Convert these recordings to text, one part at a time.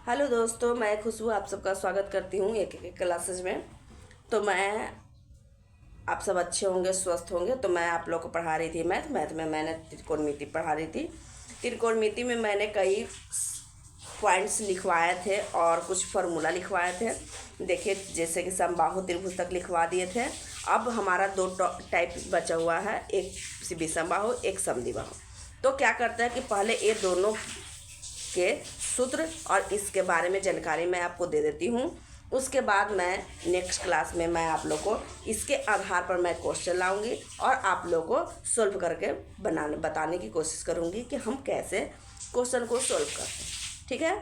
Hello दोस्तों, मैं खुशबू आप सबका स्वागत करती हूँ एक एक क्लासेज में। तो मैं आप सब अच्छे होंगे, स्वस्थ होंगे। तो मैं आप लोग को पढ़ा रही थी मैथ में मैंने त्रिकोणमिति पढ़ा रही थी। त्रिकोणमिति में मैंने कई पॉइंट्स लिखवाए थे और कुछ फार्मूला लिखवाए थे। देखिए, जैसे कि समबाहु त्रिभुज तक लिखवा दिए थे। अब हमारा दो टाइप बचा हुआ है, एक विषमबाहु, एक समद्विबाहु। तो क्या करते हैं कि पहले ये दोनों के सूत्र और इसके बारे में जानकारी मैं आपको दे देती हूँ। उसके बाद मैं नेक्स्ट क्लास में मैं आप लोग को इसके आधार पर मैं क्वेश्चन लाऊंगी और आप लोग को सॉल्व करके बताने की कोशिश करूँगी कि हम कैसे क्वेश्चन को सॉल्व करते हैं। ठीक है,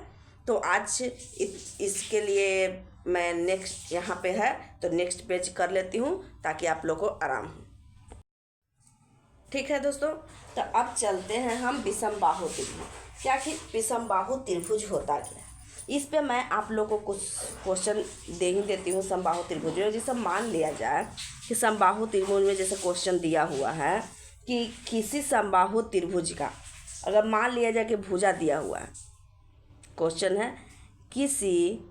तो आज इसके लिए मैं नेक्स्ट यहाँ पे है तो नेक्स्ट पेज कर लेती हूँ ताकि आप लोग को आराम हो। ठीक है दोस्तों, तो अब चलते हैं हम विषमबाहु त्रिभुज। क्या कि विषमबाहु त्रिभुज होता क्या है, इस पे मैं आप लोगों को कुछ क्वेश्चन दे ही देती हूँ। समबाहु त्रिभुज में जैसे मान लिया जाए कि समबाहु त्रिभुज में जैसे क्वेश्चन दिया हुआ है कि किसी समबाहु त्रिभुज का अगर मान लिया जाए कि भुजा दिया हुआ है, क्वेश्चन है किसी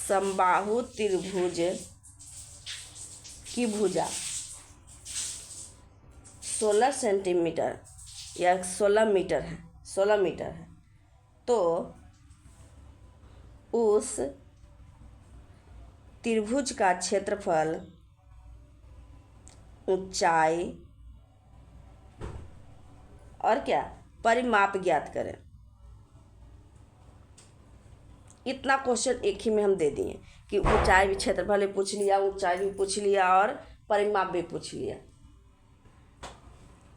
समबाहु त्रिभुज की भुजा 16 सेंटीमीटर या 16 मीटर है, 16 मीटर है, तो उस त्रिभुज का क्षेत्रफल, ऊंचाई और क्या परिमाप ज्ञात करें। इतना क्वेश्चन एक ही में हम दे दिए कि ऊंचाई भी, क्षेत्रफल भी पूछ लिया, ऊंचाई भी पूछ लिया और परिमाप भी पूछ लिया।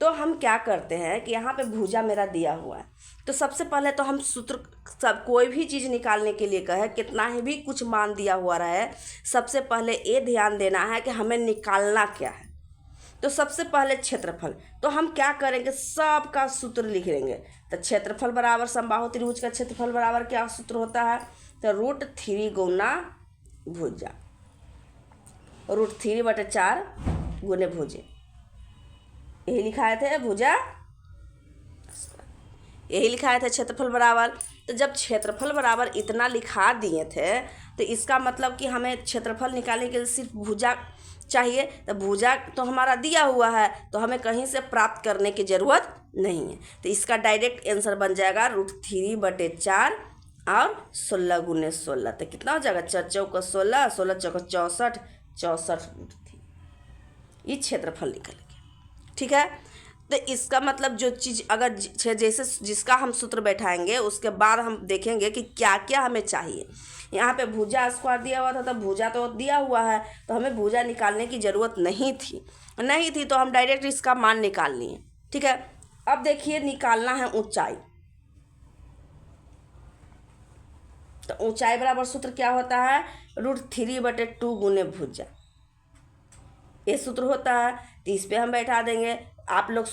तो हम क्या करते हैं कि यहाँ पे भुजा मेरा दिया हुआ है, तो सबसे पहले तो हम सूत्र, सब कोई भी चीज़ निकालने के लिए कहे, कितना ही भी कुछ मान दिया हुआ रहे, सबसे पहले ये ध्यान देना है कि हमें निकालना क्या है। तो सबसे पहले क्षेत्रफल, तो हम क्या करेंगे, सबका सूत्र लिख लेंगे। तो क्षेत्रफल बराबर समबाहु त्रिभुज का क्षेत्रफल बराबर क्या सूत्र होता है, तो √3 गुना भुजा, √3/4 गुने भुजे, यही लिखाए थे भुजा, यही लिखाए थे क्षेत्रफल बराबर। तो जब क्षेत्रफल बराबर इतना लिखा दिए थे तो इसका मतलब कि हमें क्षेत्रफल निकालने के लिए सिर्फ भुजा चाहिए। तो भुजा तो हमारा दिया हुआ है, तो हमें कहीं से प्राप्त करने की ज़रूरत नहीं है। तो इसका डायरेक्ट आंसर बन जाएगा √3/4 और 16 गुने 16, तो कितना हो जाएगा, 4 चौका 16, 16 चौका 64, 64 ये क्षेत्रफल निकल गया। ठीक है, तो इसका मतलब जो चीज़ अगर जैसे जिसका हम सूत्र बैठाएंगे उसके बाद हम देखेंगे कि क्या क्या हमें चाहिए। यहाँ पे भुजा स्क्वायर दिया हुआ था, तो भुजा तो दिया हुआ है, तो हमें भुजा निकालने की ज़रूरत नहीं थी, तो हम डायरेक्ट इसका मान निकाल लिए। ठीक है, अब देखिए निकालना है ऊंचाई। तो ऊंचाई बराबर सूत्र क्या होता है, √3/2 गुने भुजा, ये सूत्र होता है। तो इस पर हम बैठा देंगे। आप लोग,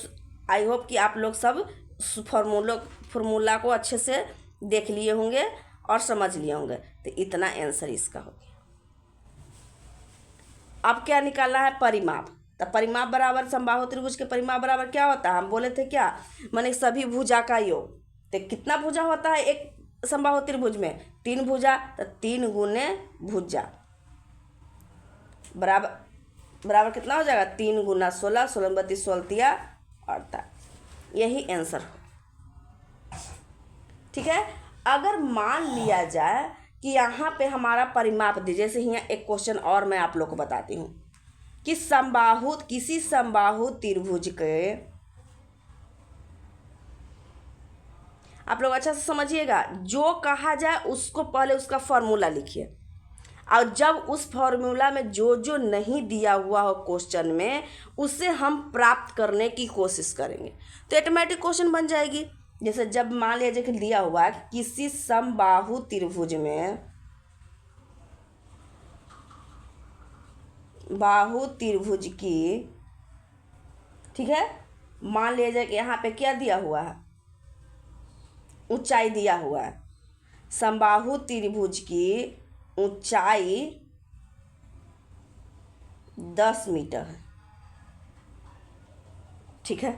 आई होप कि आप लोग सब फॉर्मूला को अच्छे से देख लिए होंगे और समझ लिए होंगे। तो इतना आंसर इसका हो गया। अब क्या निकालना है, परिमाप। तो परिमाप बराबर समबाहु त्रिभुज के परिमाप बराबर क्या होता है, हम बोले थे क्या, माने सभी भुजा का योग। तो कितना भुजा होता है एक समबाहु त्रिभुज में, 3 भुजा, तो 3 गुने भुजा बराबर कितना हो जाएगा, 3 गुना 16, 16 32 16 48, यही आंसर हो। ठीक है, अगर मान लिया जाए कि यहाँ पे हमारा परिमाप दीजिए, जैसे यहाँ एक क्वेश्चन और मैं आप लोग को बताती हूँ कि किसी समबाहु त्रिभुज के, आप लोग अच्छा से समझिएगा, जो कहा जाए उसको पहले उसका फॉर्मूला लिखिए, और जब उस फॉर्मूला में जो जो नहीं दिया हुआ हो क्वेश्चन में उसे हम प्राप्त करने की कोशिश करेंगे, तो ऑटोमेटिक क्वेश्चन बन जाएगी। जैसे जब मान लिया जाए कि दिया हुआ है किसी समबाहु त्रिभुज में, बाहु त्रिभुज की, ठीक है, मान लिया जाए कि यहाँ पे क्या दिया हुआ है, ऊंचाई दिया हुआ है, समबाहु त्रिभुज की ऊंचाई 10 मीटर है। ठीक है,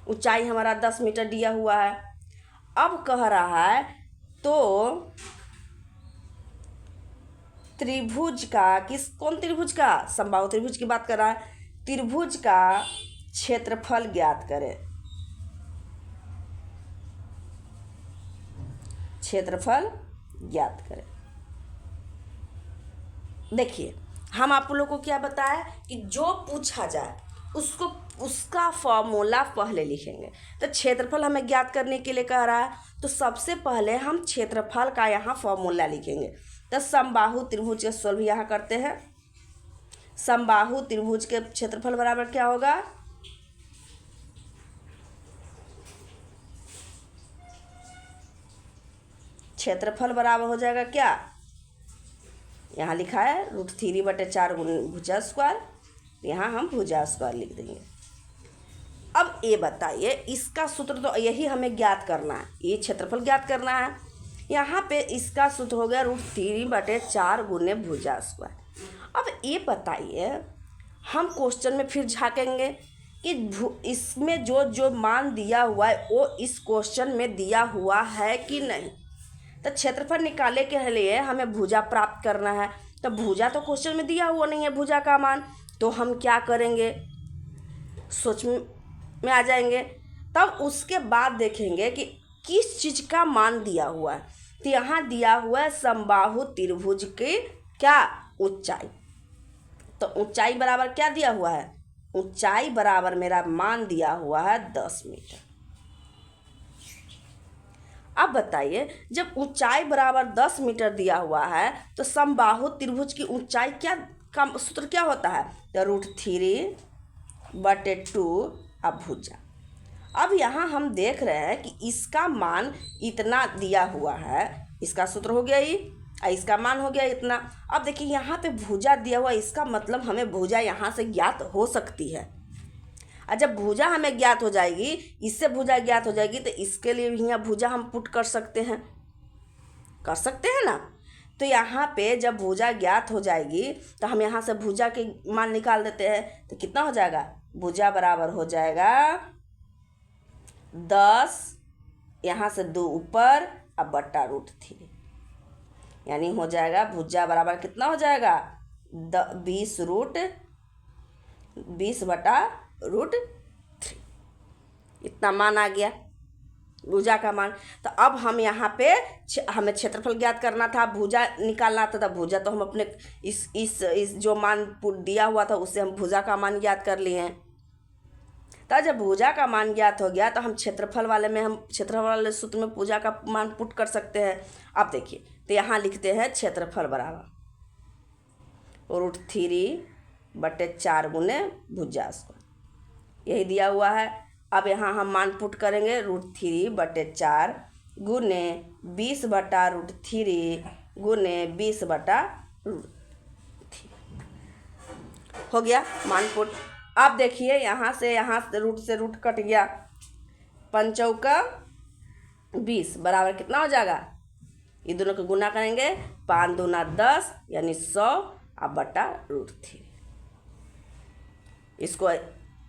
ऊंचाई हमारा 10 मीटर दिया हुआ है। अब कह रहा है तो त्रिभुज का कौन त्रिभुज का, समबाहु त्रिभुज की बात कर रहा है। त्रिभुज का क्षेत्रफल ज्ञात करें। क्षेत्रफल ज्ञात करें। देखिए हम आप लोगों को क्या बताया कि जो पूछा जाए उसका फॉर्मूला पहले लिखेंगे। तो क्षेत्रफल हमें ज्ञात करने के लिए कह रहा है, तो सबसे पहले हम क्षेत्रफल का यहाँ फॉर्मूला लिखेंगे। तो समबाहु त्रिभुज के सोल्व यहाँ करते हैं। समबाहु त्रिभुज के क्षेत्रफल बराबर क्या होगा, क्षेत्रफल बराबर हो जाएगा क्या, यहाँ लिखा है √3/4 भुजा स्क्वायर, यहाँ हम भुजा स्क्वायर लिख देंगे। अब ये बताइए, इसका सूत्र तो यही हमें ज्ञात करना है, ये क्षेत्रफल ज्ञात करना है। यहाँ पे इसका सूत्र हो गया √3/4 भुजा स्क्वायर। अब ये बताइए, हम क्वेश्चन में फिर झाँकेंगे कि इसमें जो जो मान दिया हुआ है वो इस क्वेश्चन में दिया हुआ है कि नहीं। तो क्षेत्रफल निकालने के लिए हमें भुजा प्राप्त करना है, तो भुजा तो क्वेश्चन में दिया हुआ नहीं है भुजा का मान, तो हम क्या करेंगे, सोच में आ जाएंगे। तब उसके बाद देखेंगे कि किस चीज़ का मान दिया हुआ है। तो यहाँ दिया हुआ है समबाहु त्रिभुज की क्या, ऊंचाई। तो ऊंचाई बराबर क्या दिया हुआ है, ऊंचाई बराबर मेरा मान दिया हुआ है 10 मीटर। अब बताइए, जब ऊंचाई बराबर 10 मीटर दिया हुआ है तो समबाहु त्रिभुज की ऊंचाई क्या का सूत्र क्या होता है, तो √3/2 अब भुजा। अब यहाँ हम देख रहे हैं कि इसका मान इतना दिया हुआ है, इसका सूत्र हो गया ये, इसका मान हो गया इतना। अब देखिए यहाँ पे भुजा दिया हुआ, इसका मतलब हमें भुजा यहाँ से ज्ञात हो सकती है। और जब भुजा हमें ज्ञात हो जाएगी, इससे भुजा ज्ञात हो जाएगी, तो इसके लिए भी यहाँ भुजा हम पुट कर सकते हैं ना। तो यहाँ पे जब भुजा ज्ञात हो जाएगी तो हम यहाँ से भुजा के मान निकाल देते हैं। तो कितना हो जाएगा, भुजा बराबर हो जाएगा 10, यहाँ से 2 ऊपर, अब बट्टा √3, यानी हो जाएगा भुजा बराबर कितना हो जाएगा 20/√3, इतना मान आ गया भुजा का मान। तो अब हम यहाँ पे हमें क्षेत्रफल ज्ञात करना था, भुजा निकालना था। तो भुजा तो हम अपने इस जो मान दिया हुआ था उससे हम भुजा का मान ज्ञात कर लिए हैं। तो जब भुजा का मान ज्ञात हो गया तो हम क्षेत्रफल वाले सूत्र में भुजा का मान पुट कर सकते हैं। अब देखिए, तो यहाँ लिखते हैं क्षेत्रफल बराबर √3/4 भुजा स्क्वायर, यही दिया हुआ है। अब यहाँ हम मान पुट करेंगे √3/4 गुने 20/√3 गुने 20/√3, हो गया मान पुट। अब देखिए यहाँ से रूट कट गया, 5 चौका 20 बराबर कितना हो जाएगा, ये दोनों को गुना करेंगे, 5 दूना 10 यानी 100 अब बटा √3।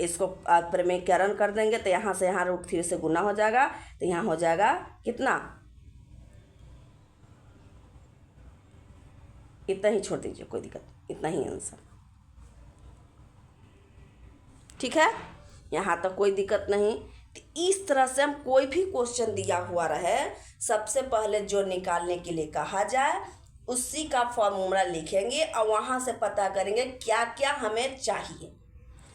इसको प्रमेयकरण कर देंगे तो यहाँ से यहाँ √3 से गुना हो जाएगा, तो यहाँ हो जाएगा कितना, इतना ही छोड़ दीजिए, कोई दिक्कत, इतना ही आंसर, ठीक है। यहाँ तक कोई दिक्कत नहीं। तो इस तरह से हम कोई भी क्वेश्चन दिया हुआ रहे, सबसे पहले जो निकालने के लिए कहा जाए उसी का फॉर्मूला लिखेंगे और वहाँ से पता करेंगे क्या क्या हमें चाहिए,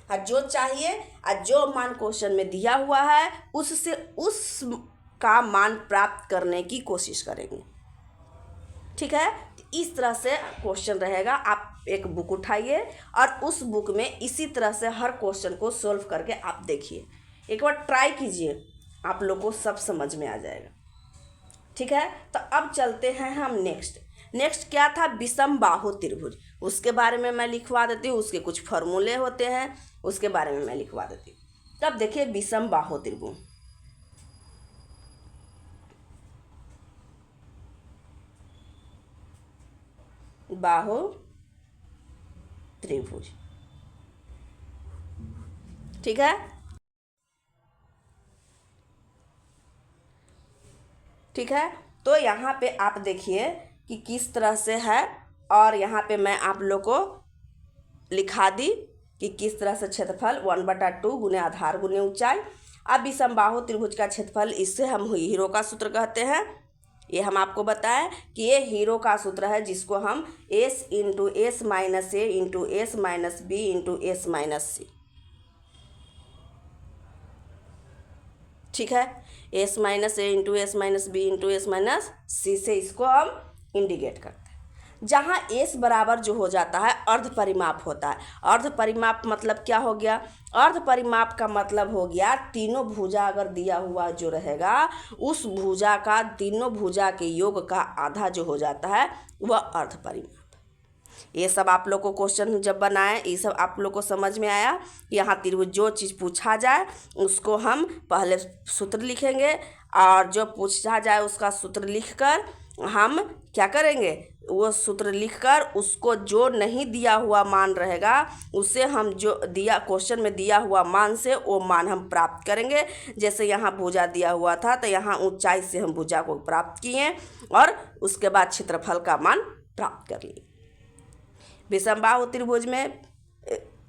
और जो चाहिए और जो मान क्वेश्चन में दिया हुआ है उससे उसका मान प्राप्त करने की कोशिश करेंगे, ठीक है। इस तरह से क्वेश्चन रहेगा। आप एक बुक उठाइए और उस बुक में इसी तरह से हर क्वेश्चन को सॉल्व करके आप देखिए, एक बार ट्राई कीजिए, आप लोग को सब समझ में आ जाएगा, ठीक है। तो अब चलते हैं हम नेक्स्ट क्या था, विषम बाहु त्रिभुज, उसके बारे में मैं लिखवा देती हूँ, उसके कुछ फॉर्मूले होते हैं उसके बारे में मैं लिखवा देती हूँ। तब देखिए विषम बाहु त्रिभुज, बाहु त्रिभुज, ठीक है। ठीक है, तो यहाँ पे आप देखिए कि किस तरह से है, और यहाँ पे मैं आप लोग को लिखा दी कि किस तरह से क्षेत्रफल 1/2 गुने आधार गुने ऊंचाई। अब विषमबाहु त्रिभुज का क्षेत्रफल, इससे हम हीरो का सूत्र कहते हैं। ये हम आपको बताएं कि ये हीरो का सूत्र है, जिसको हम s into S minus a into S minus b into S minus c, ठीक है, s minus a into S minus b into S minus c से इसको हम इंडिकेट करते हैं। जहाँ s बराबर जो हो जाता है अर्ध परिमाप होता है। अर्ध परिमाप मतलब क्या हो गया? अर्ध परिमाप का मतलब हो गया तीनों भुजा अगर दिया हुआ जो रहेगा, उस भुजा का तीनों भुजा के योग का आधा जो हो जाता है वह अर्ध परिमाप। ये सब आप लोग को क्वेश्चन जब बनाए, ये सब आप लोग को समझ में आया। यहाँ त्रिभुज जो चीज़ पूछा जाए उसको हम पहले सूत्र लिखेंगे, और जो पूछा जाए उसका सूत्र लिखकर हम क्या करेंगे, वो सूत्र लिखकर उसको जो नहीं दिया हुआ मान रहेगा उससे हम जो दिया क्वेश्चन में दिया हुआ मान से वो मान हम प्राप्त करेंगे। जैसे यहाँ भुजा दिया हुआ था तो यहाँ ऊंचाई से हम भुजा को प्राप्त किए और उसके बाद क्षेत्रफल का मान प्राप्त कर लिए। विषमबाहु त्रिभुज में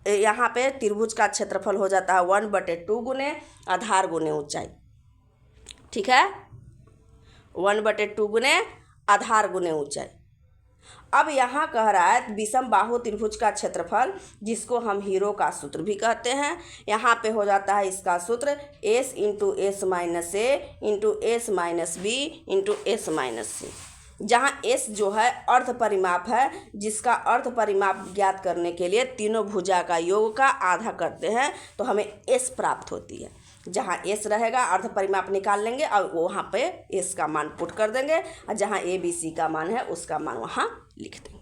यहाँ पे त्रिभुज का क्षेत्रफल हो जाता है 1/2 गुने आधार गुने ऊंचाई, ठीक है, 1/2 गुने आधार गुने ऊंचाई। अब यहाँ कह रहा है विषमबाहु त्रिभुज का क्षेत्रफल, जिसको हम हीरो का सूत्र भी कहते हैं। यहाँ पे हो जाता है इसका सूत्र s into S minus a into S minus b into S minus c, जहाँ s जो है अर्ध परिमाप है, जिसका अर्ध परिमाप ज्ञात करने के लिए तीनों भुजा का योग का आधा करते हैं तो हमें s प्राप्त होती है। जहाँ s रहेगा अर्ध परिमाप निकाल लेंगे और वहाँ पे s का मान पुट कर देंगे, और जहाँ a b c का मान है उसका मान वहाँ लिख देंगे।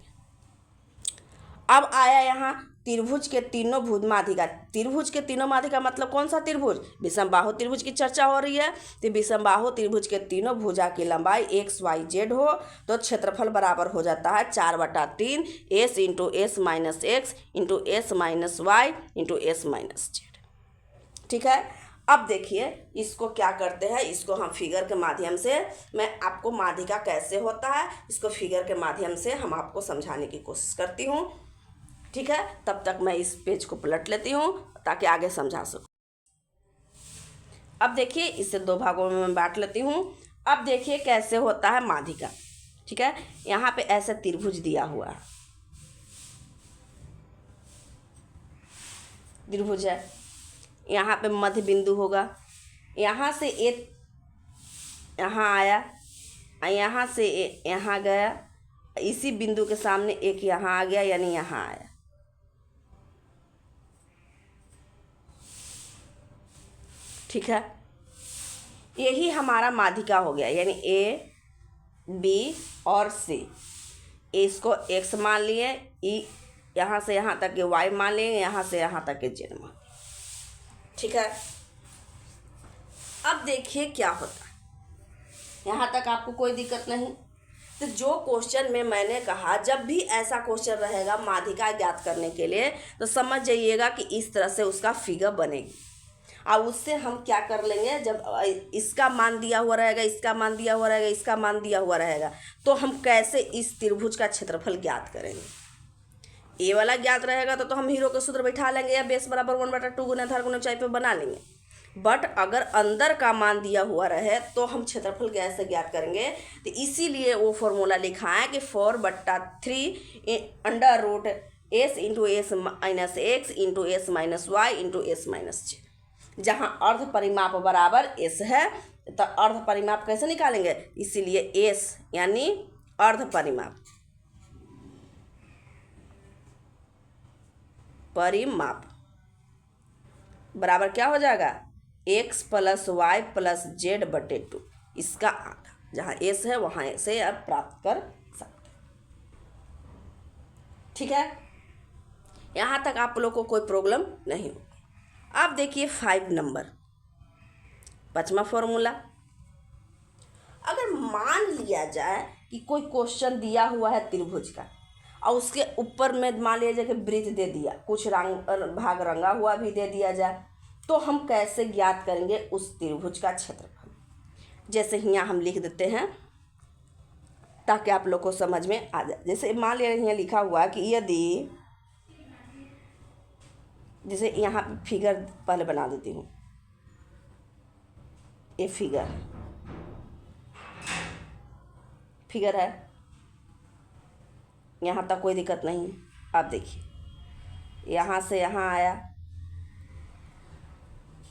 अब आया यहाँ त्रिभुज के तीनों भुजमाधिका। त्रिभुज के तीनों माधिका मतलब कौन सा त्रिभुज? विषमबाहु त्रिभुज की चर्चा हो रही है। तो विषमबाहु त्रिभुज के तीनों भुजा की लंबाई x y z हो तो क्षेत्रफल बराबर हो जाता है 4/3 s into S minus X into S minus Y into S minus Z, ठीक है। अब देखिए इसको क्या करते हैं, इसको हम फिगर के माध्यम से, मैं आपको माध्यिका कैसे होता है इसको फिगर के माध्यम से हम आपको समझाने की कोशिश करती हूँ, ठीक है। तब तक मैं इस पेज को पलट लेती हूँ ताकि आगे समझा सकूँ। अब देखिए इसे दो भागों में मैं बांट लेती हूँ। अब देखिए कैसे होता है माध्यिका, ठीक है। यहाँ पे ऐसे त्रिभुज दिया हुआ है, त्रिभुज है, यहाँ पे मध्य बिंदु होगा, यहाँ से एक यहाँ आया, यहाँ से यहाँ गया, इसी बिंदु के सामने एक यहाँ आ गया यानी यहाँ आया, ठीक है। यही हमारा माध्यिका हो गया, यानी ए बी और सी। इसको x मान लिए, ई यहाँ से यहाँ तक के y मान लेंगे, यहाँ से यहाँ तक के z मान, ठीक है। अब देखिए क्या होता है, यहाँ तक आपको कोई दिक्कत नहीं। तो जो क्वेश्चन में मैंने कहा जब भी ऐसा क्वेश्चन रहेगा माध्यिका ज्ञात करने के लिए तो समझ जाइएगा कि इस तरह से उसका फिगर बनेगी, और उससे हम क्या कर लेंगे, जब इसका मान दिया हुआ रहेगा, इसका मान दिया हुआ रहेगा, इसका मान दिया हुआ रहेगा, तो हम कैसे इस त्रिभुज का क्षेत्रफल ज्ञात करेंगे। ए वाला ज्ञात रहेगा तो हम हीरो के सूत्र बैठा लेंगे या बेस बराबर 1/2 गुना आधार गुना ऊंचाई पे बना लेंगे। बट अगर अंदर का मान दिया हुआ रहे तो हम क्षेत्रफल कैसे ज्ञात करेंगे, तो इसीलिए वो फॉर्मूला लिखा है कि 4/3 under root S into S minus X into S minus Y into S minus Z. जहाँ अर्ध परिमाप बराबर s है तो अर्ध परिमाप कैसे निकालेंगे, इसीलिए s यानी अर्ध परिमाप, परिमाप बराबर क्या हो जाएगा, x plus Y plus z/2, इसका आधा। जहाँ s है वहाँ से आप प्राप्त कर सकते, ठीक है। यहाँ तक आप लोग को कोई प्रॉब्लम नहीं हो। अब देखिए 5 नंबर 5वां फॉर्मूला। अगर मान लिया जाए कि कोई क्वेश्चन दिया हुआ है त्रिभुज का और उसके ऊपर में मान लिया जाए कि वृत्त दे दिया, कुछ भाग रंगा हुआ भी दे दिया जाए, तो हम कैसे ज्ञात करेंगे उस त्रिभुज का क्षेत्रफल। जैसे यहाँ हम लिख देते हैं ताकि आप लोग को समझ में आ जाए। जैसे मान लिया यहाँ लिखा हुआ कि यदि, जैसे यहाँ पे फिगर पहले बना देती हूँ, ये फिगर है, यहाँ तक कोई दिक्कत नहीं है। अब देखिए यहाँ से यहाँ आया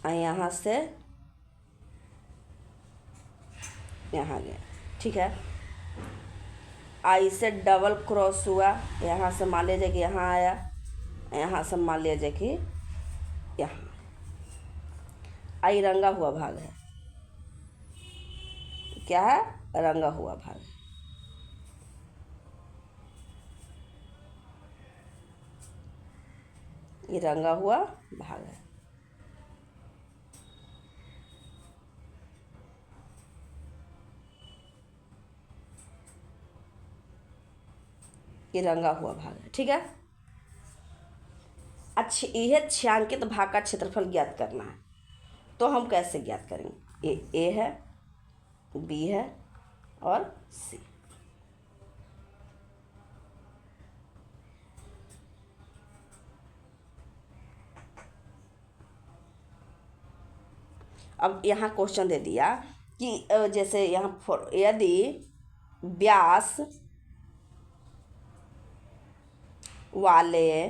और यहाँ से यहाँ गया, ठीक है। आई से डबल क्रॉस हुआ, यहाँ से मान लीजिए कि यहाँ आया, यहाँ से मान लीजिए कि यहाँ। आई रंगा हुआ भाग है, क्या है, रंगा हुआ भाग है। ये रंगा हुआ भाग है। ये रंगा हुआ भाग है, ठीक है। अच्छा, यह छायांकित भाग का क्षेत्रफल ज्ञात करना है, तो हम कैसे ज्ञात करेंगे। ये ए है, बी है और सी। अब यहाँ क्वेश्चन दे दिया कि जैसे यहाँ यदि व्यास वाले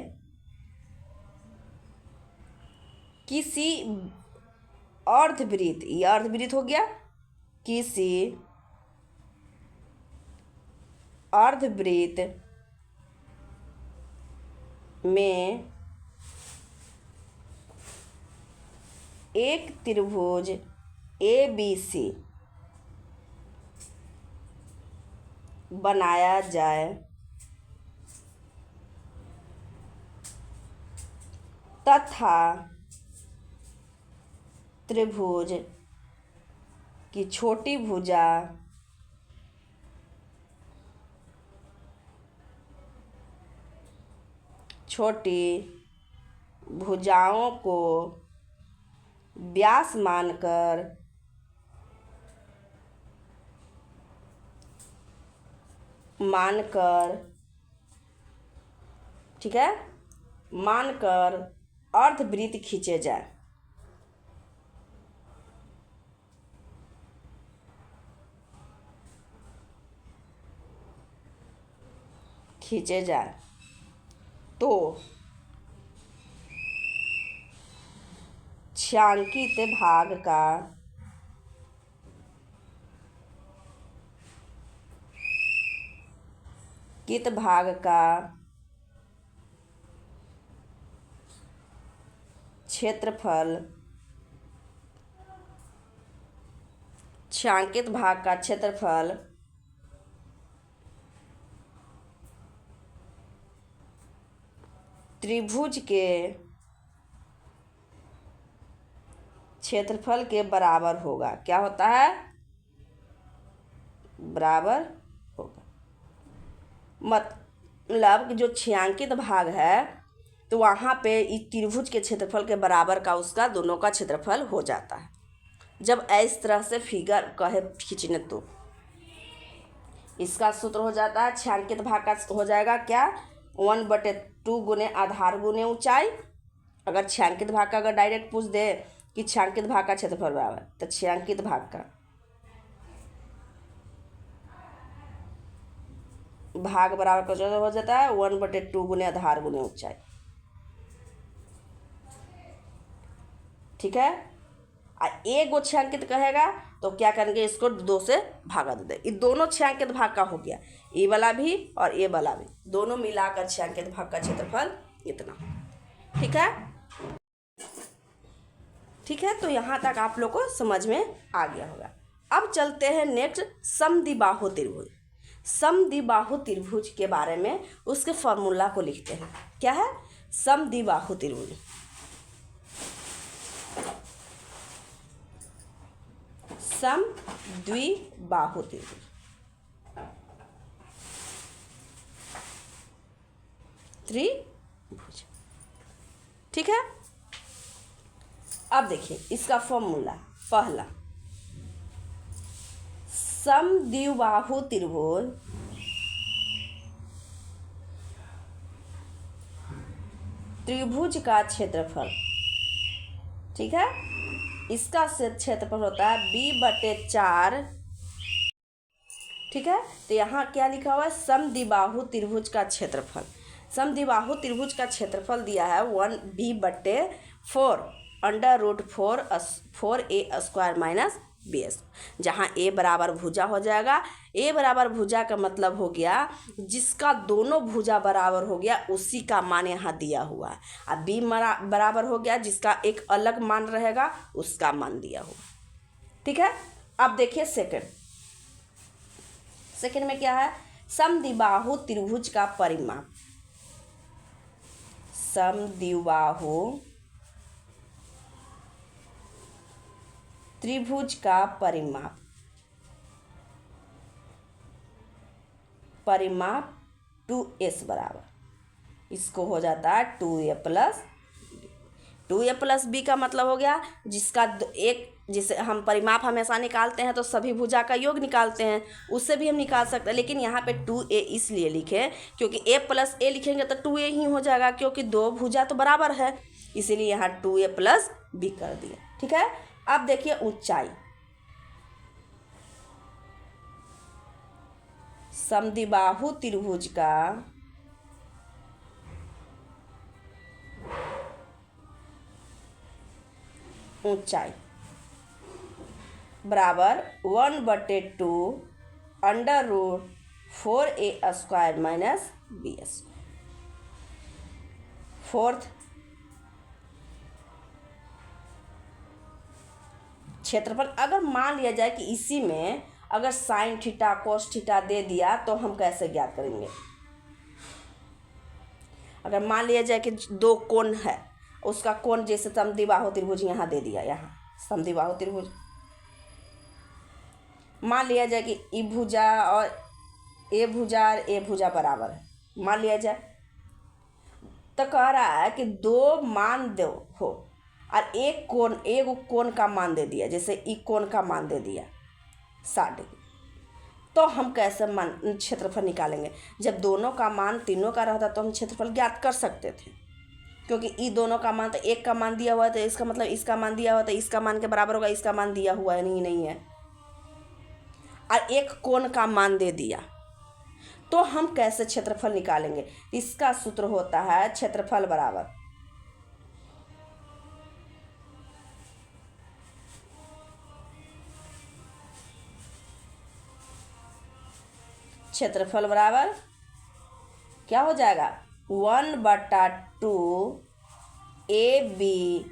किसी अर्धवृत्त, ये अर्धवृत्त हो गया, किसी अर्धवृत्त में एक त्रिभुज ABC बनाया जाए तथा त्रिभुज की छोटी भुजा छोटी भुजाओं को व्यास मानकर ठीक है, मानकर अर्धवृत्त खींचे जाए। तो छायांकित भाग का क्षेत्रफल, छायांकित भाग का क्षेत्रफल त्रिभुज के क्षेत्रफल के बराबर होगा। क्या होता है, बराबर होगा। मतलब जो छायांकित भाग है तो वहाँ पे इस त्रिभुज के क्षेत्रफल के बराबर का उसका दोनों का क्षेत्रफल हो जाता है। जब इस तरह से फिगर कहे खींचने तो इसका सूत्र हो जाता है, छायांकित भाग का हो जाएगा क्या, 1/2 गुने आधार गुने ऊंचाई। अगर छायांकित भाग का अगर डायरेक्ट पूछ दे कि छायांकित भाग का क्षेत्रफल बराबर, तो छायांकित भाग का भाग बराबर का जो हो जाता है 1/2 गुने आधार गुने ऊंचाई, ठीक है। एक गो छायांकित कहेगा तो क्या करेंगे, इसको 2 से भागा दे दे। ये दोनों छायांकित भाग का हो गया, ये वाला भी और ये वाला भी, दोनों मिलाकर छायांकित भाग का क्षेत्रफल इतना, ठीक है। ठीक है, तो यहाँ तक आप लोग को समझ में आ गया होगा। अब चलते हैं नेक्स्ट समद्विबाहु त्रिभुज। समद्विबाहु त्रिभुज के बारे में उसके फॉर्मूला को लिखते हैं। क्या है, समद्विबाहु त्रिभुज। समद्विबाहु त्रिभुज, त्रिभुज, ठीक है। अब देखिए इसका फॉर्मूला, पहला समद्विबाहु त्रिभुज त्रिभुज का क्षेत्रफल, ठीक है, इसका क्षेत्रफल होता है b/4, ठीक है। तो यहाँ क्या लिखा हुआ है, समद्विबाहु त्रिभुज का क्षेत्रफल। समद्विबाहु त्रिभुज का क्षेत्रफल दिया है 1b/4 √4a² - bs, जहाँ a बराबर भुजा हो जाएगा। a बराबर भुजा का मतलब हो गया जिसका दोनों भुजा बराबर हो गया उसी का मान यहाँ दिया हुआ है। अब b बराबर हो गया जिसका एक अलग मान रहेगा उसका मान दिया हुआ, ठीक है। अब देखिए सेकंड में क्या है, समद्विबाहु त्रिभुज का परिमाप। समद्विबाहु त्रिभुज का परिमाप 2s बराबर, इसको हो जाता है 2a+b का मतलब हो गया जिसका एक, जिसे हम परिमाप हमेशा निकालते हैं तो सभी भुजा का योग निकालते हैं, उससे भी हम निकाल सकते हैं, लेकिन यहाँ पे 2a इसलिए लिखे क्योंकि a+a लिखेंगे तो 2a ही हो जाएगा, क्योंकि दो भुजा तो बराबर है, इसीलिए यहाँ 2a+b कर दिया, ठीक है। अब देखिए ऊंचाई। समद्विबाहु त्रिभुज का ऊंचाई बराबर 1/2 √4a² - bs। फोर्थ, क्षेत्रफल अगर मान लिया जाए कि इसी में अगर साइन थीटा कोस थीटा दे दिया तो हम कैसे ज्ञात करेंगे। अगर मान लिया जाए कि दो कोण है, उसका कोण जैसे समद्विबाहु त्रिभुज यहाँ दे दिया, यहाँ समद्विबाहु त्रिभुज मान लिया जाए कि ई भुजा और ए भुजा बराबर है, मान लिया जाए, तो कह रहा है कि दो मान दो हो और एक कोण का मान दे दिया, जैसे ई कोण का मान दे दिया 60 डिग्री, तो हम कैसे मान क्षेत्रफल निकालेंगे। जब दोनों का मान तीनों का रहता तो हम क्षेत्रफल ज्ञात कर सकते थे, क्योंकि ई दोनों का मान, तो एक का मान दिया हुआ है तो इसका मतलब इसका मान दिया हुआ, तो इसका मान के बराबर होगा, इसका मान दिया हुआ है नहीं है, और एक कोण का मान दे दिया, तो हम कैसे क्षेत्रफल निकालेंगे। इसका सूत्र होता है क्षेत्रफल बराबर क्या हो जाएगा, 1/2 AB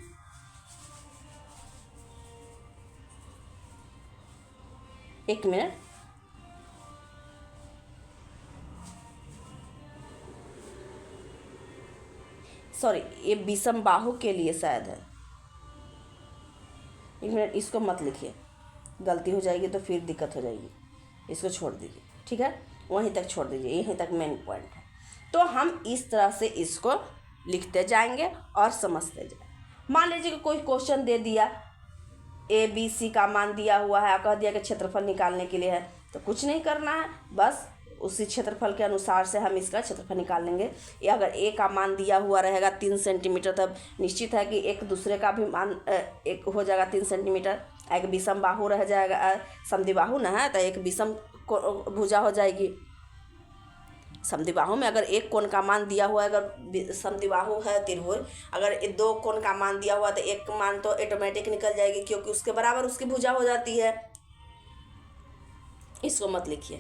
एक मिनट, सॉरी ये विषम बाहु के लिए शायद है, एक मिनट, इसको मत लिखिए, गलती हो जाएगी तो फिर दिक्कत हो जाएगी, इसको छोड़ दीजिए, ठीक है, वहीं तक छोड़ दीजिए, यहीं तक मेन पॉइंट है। तो हम इस तरह से इसको लिखते जाएंगे और समझते जाएंगे। मान लीजिए कि कोई क्वेश्चन दे दिया, ABC का मान दिया हुआ है, कह दिया कि क्षेत्रफल निकालने के लिए है, तो कुछ नहीं करना है, बस उसी क्षेत्रफल के अनुसार से हम इसका क्षेत्रफल निकाल लेंगे। या अगर ए का मान दिया हुआ रहेगा 3 सेंटीमीटर, तब निश्चित है कि एक दूसरे का भी मान एक हो जाएगा 3 सेंटीमीटर, एक विषम बाहु रह जाएगा, समद्विबाहु ना है तो एक विषम भुजा हो जाएगी। समद्विबाहु में अगर एक कोण का मान दिया हुआ है, अगर समद्विबाहु है त्रिभुज, अगर दो कोण का मान दिया हुआ तो एक मान तो ऑटोमेटिक निकल जाएगी, क्योंकि उसके बराबर उसकी भुजा हो जाती है। इसको मत लिखिए,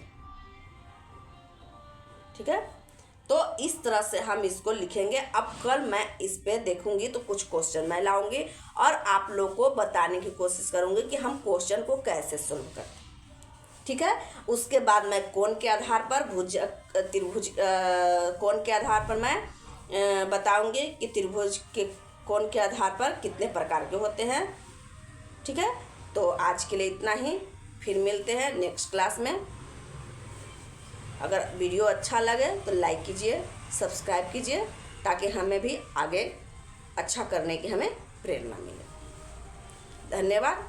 ठीक है। तो इस तरह से हम इसको लिखेंगे। अब कल मैं इस पे देखूंगी तो कुछ क्वेश्चन मैं लाऊंगी और आप लोग को बताने की कोशिश करूंगी कि हम क्वेश्चन को कैसे सोल्व करते हैं, ठीक है। उसके बाद मैं कोण के आधार पर त्रिभुज कोण के आधार पर मैं बताऊंगी कि त्रिभुज के कोण के आधार पर कितने प्रकार के होते हैं, ठीक है। तो आज के लिए इतना ही, फिर मिलते हैं नेक्स्ट क्लास में। अगर वीडियो अच्छा लगे तो लाइक कीजिए, सब्सक्राइब कीजिए, ताकि हमें भी आगे अच्छा करने की हमें प्रेरणा मिले। धन्यवाद।